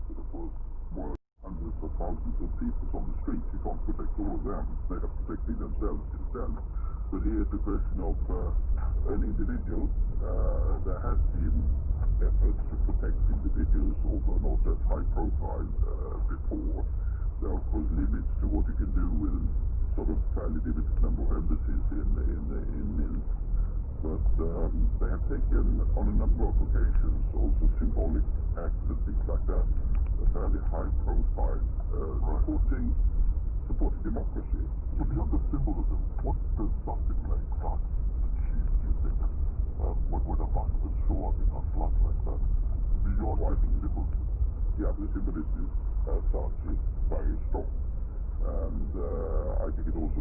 But of course, more hundreds of thousands of people on the street. You can't protect all of them. They have protecting themselves instead. But here it's a question of an individual. There has been efforts to protect individuals, although not as high profile before. There are of course limits to what you can do with sort of fairly limited number of embassies in Minsk. But they have taken on a number of occasions also symbolic acts and things like that, a fairly high profile, supporting democracy. So beyond the symbolism, what does something like that achieve, do you think? When ambassadors show up in a flat like that, beyond symbolism? Yeah, the symbolism as such is very strong. And I think it also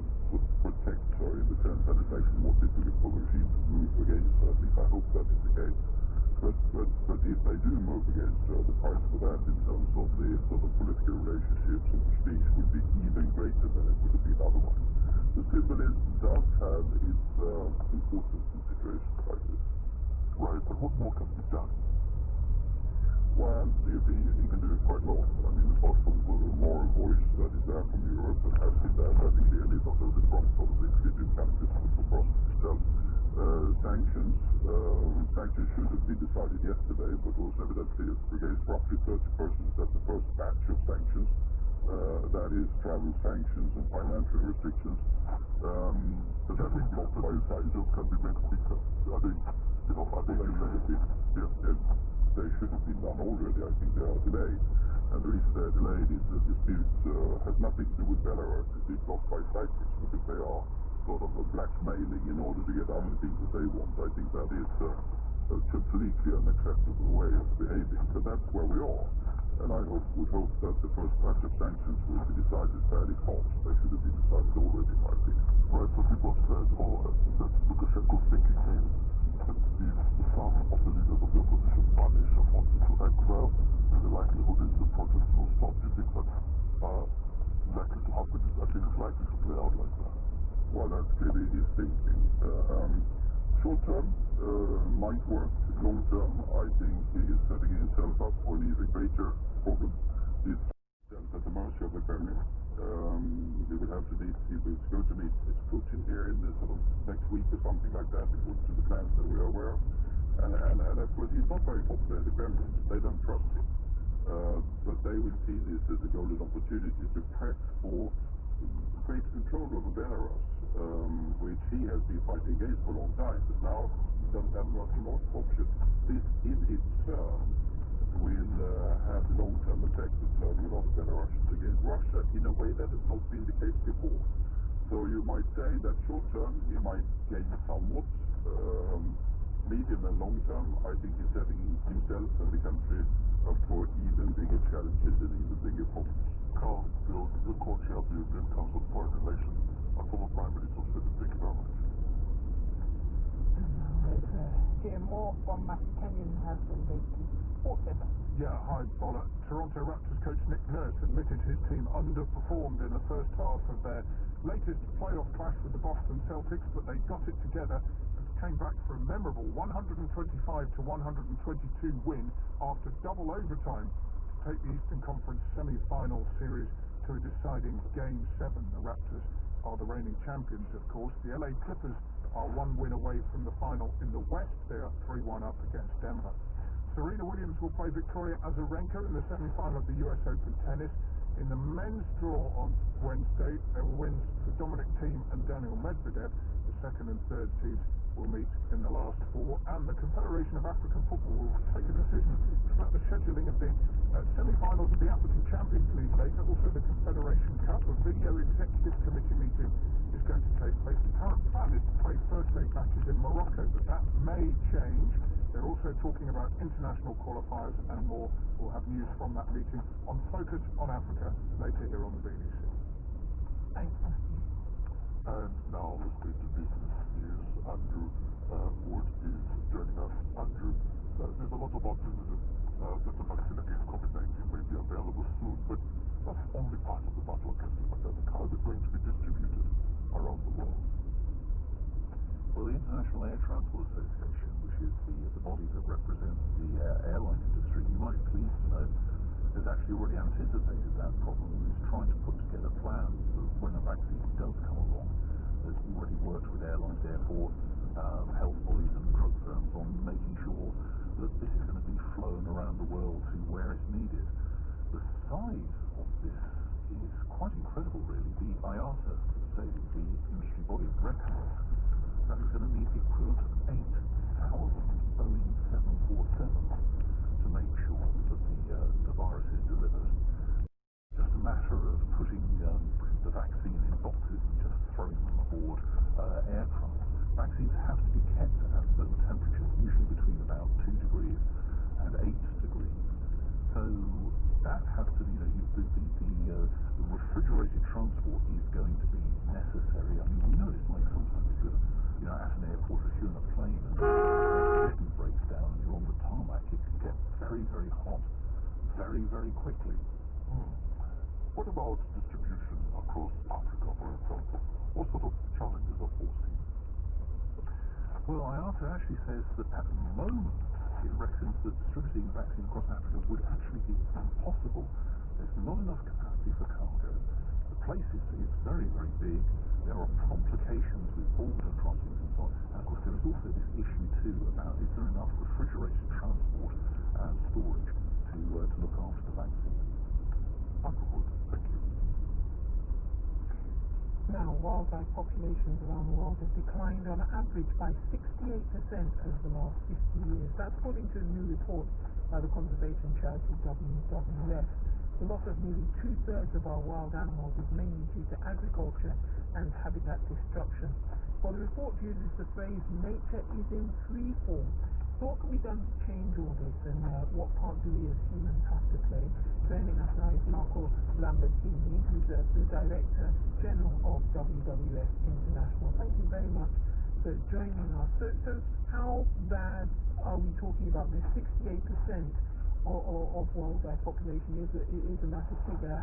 protects her in the sense that it's actually more difficult for the regime to move against her. At least I hope that is the case. But if they do move against her, the price for that in terms of the sort of political relationships and prestige would be even greater than it would have been otherwise. The symbolism does have its importance in situations like this. Right, but what more can be done? Well, you can do it quite a lot. I mean, apart from the moral voice that is there from Europe and has been there very clearly, not only from sort of the Christian countries, but the process itself. Sanctions should have been decided yesterday, but was evidently against roughly 30 persons. That's the first batch of sanctions. That is travel sanctions and financial restrictions. But I think both sanctions can be made quicker. They should have been done already. I think they are delayed. And the reason they are delayed is the dispute has nothing to do with Belarus. It's blocked by Cyprus because they are sort of blackmailing in order to get other things that they want. I think that is a completely unacceptable way of behaving. But that's where we are. And I would hope that the first batch of sanctions will be decided fairly fast. They should have been decided already, in my opinion. Right, so people have said, that Lukashenko's thinking is that if some of the leaders of the opposition vanish and want to exile, the likelihood is the protests will stop. Do you think that's likely to happen? I think it's likely to play out like that. Well, that's clearly his thinking. Short term might work. Long term, I think he is setting himself up for an even greater problem. He's at the mercy of the Kremlin. He will have to meet. He was going to meet Putin here in the sort of next week or something like that, according to the plans that we are aware of. And of course, he's not very popular in the Kremlin. They don't trust him. But they will see this as a golden opportunity to press for great control over Belarus, which he has been fighting against for a long time, but now he doesn't have much more option. This, in its turn, will have long-term effect in turning a lot of Belarusians against Russia in a way that has not been the case before. So you might say that short-term he might gain somewhat. Medium and long-term, I think he's setting himself and the country up for even bigger challenges and even bigger problems. Carl, the co-chair of the European Council of Foreign Relations and former Prime Minister of Sweden. Thank you very much. Hear more from Kenyan has been beaten. Yeah, hi, Bola. Toronto Raptors coach Nick Nurse admitted his team underperformed in the first half of their latest playoff clash with the Boston Celtics, but they got it together and came back for a memorable 125-122 win after double overtime to take the Eastern Conference semi-final series to a deciding Game 7. The Raptors are the reigning champions, of course. The LA Clippers are one win away from the final in the West. They are 3-1 up against Denver. Serena Williams will play Victoria Azarenka in the semi-final of the US Open tennis. In the men's draw on Wednesday, there were wins for Dominic Thiem and Daniel Medvedev. The second and third seeds will meet in the last four, and the Confederation of African Football will take a decision about the scheduling of the semi-finals of the African Champions League later. Also, the Confederation Cup, a video executive committee meeting is going to take place. The current plan is to play first leg matches in Morocco, but that may change. They're also talking about international qualifiers and more. We'll have news from that meeting on Focus on Africa later here on the BBC. Thanks, Matthew. And now let's go to business news. Andrew Wood is joining us. Andrew, there's a lot of optimism that the vaccine against COVID-19 may be available soon, but that's only part of the battle against the pandemic. How is it going to be distributed around the world? Well, the International Air Transport Association, which is the body that represents the airline industry, you might be pleased to know, has actually actually already anticipated that problem and is trying to put together plans that when a vaccine does come along, has already worked with airlines, airports, health bodies and drug firms on making sure that this is going to be flown around the world to where it's needed. The size of this is quite incredible, really. The IATA, say the industry body, reckons that it's going to need the equivalent of 8,000 Boeing 747s to make sure that the virus is delivered. Just a matter of putting the vaccine in boxes and just throwing them aboard aircraft. Vaccines have to be kept at certain temperatures, usually between about 2 degrees and 8 degrees. So that has to be, the refrigerated transport is going to be necessary. I mean, we know it's like sometimes if you're at an airport, if you're in a plane and the engine breaks down and you're on the tarmac, it can get very, very hot very, very quickly. What about distribution across Africa, for example? What sort of challenges are foreseen? Well, IATA actually says that at the moment it reckons that distributing vaccine across Africa would actually be impossible. There's not enough capacity for cargo. The place is very, very big. There are complications with border crossings and so on. And of course there is also this issue too about is there enough refrigerated transport and storage to look after the vaccine. Wonderful, thank you. Now, wildlife populations around the world have declined on average by 68% over the last 50 years. That's according to a new report by the conservation charity WWF. The loss of nearly 2/3 of our wild animals is mainly due to agriculture and habitat destruction. Well, the report uses the phrase, nature is in free fall. So what can be done to change all this, and what part do we as humans have to play? Joining us now is Marco Lambertini, who's the Director General of WWF International. Thank you very much for joining us. So how bad are we talking about this? 68% of wildlife population is a massive figure.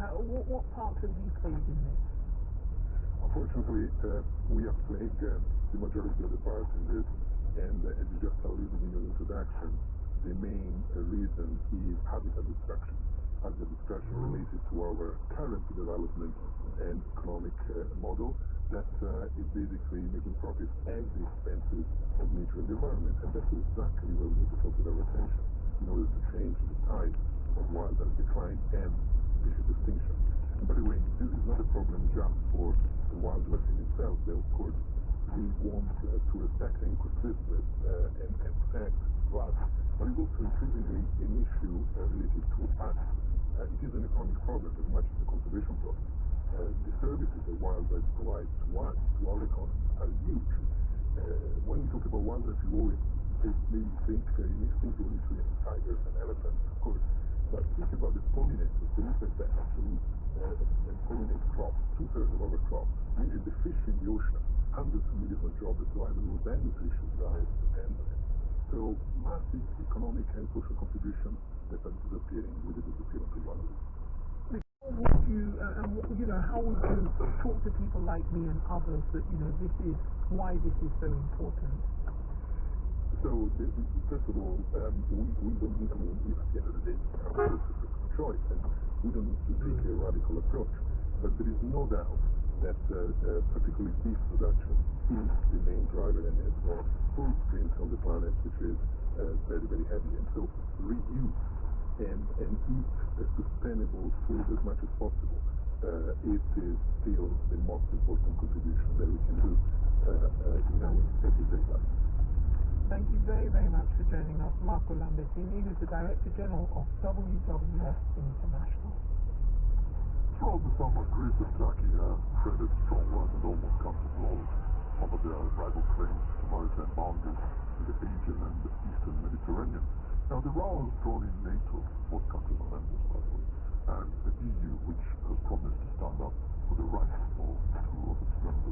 What part have we played in this? Unfortunately, we have played the majority of the part in this, and as you just alluded in your introduction, the main reason is habitat destruction. Habitat destruction related to our current development and economic model that is basically making profits at the expenses of nature and the environment. And that's exactly where we need to focus our attention in order to change the tide of wildlife decline and species extinction. And by the way, this is not a problem just for the wildlife in itself. They, of course, we want to respect and coexist with and protect us, but it's also increasingly an issue related to us. It is an economic problem as much as a conservation problem. The services that wildlife provides to us, to our economy, are huge. When we talk about wildlife, you always maybe think instinctively to tigers and elephants, of course, but think about the pollinators, the insects that actually pollinate crops, 2/3 of our crops. Imagine the fish in the ocean, hundreds of millions of jobs that livelihoods and nutrition diets depend on it. So massive economic and social contributions that are disappearing with the disappearance of wildlife. How would you talk to people like me and others that, this is why this is so important? So, first of all, we don't need, at the end of the day, our personal choice, and we don't need to take a radical approach. But there is no doubt that particularly beef production is the main driver and has got footprint on the planet, which is very, very heavy. And so reduce and eat sustainable food as much as possible. It is still the most important contribution that we can do in our everyday life. Thank you very, very much for joining us, Marco Lambertini, who's the Director General of WWF International. Throughout the summer, Greece and Turkey have traded strong and almost come to blows over their rival claims to maritime boundaries in the Aegean and the Eastern Mediterranean. Now, the row has drawn in NATO, both countries are members, by the way, and the EU, which has promised to stand up for the rights of two of its members.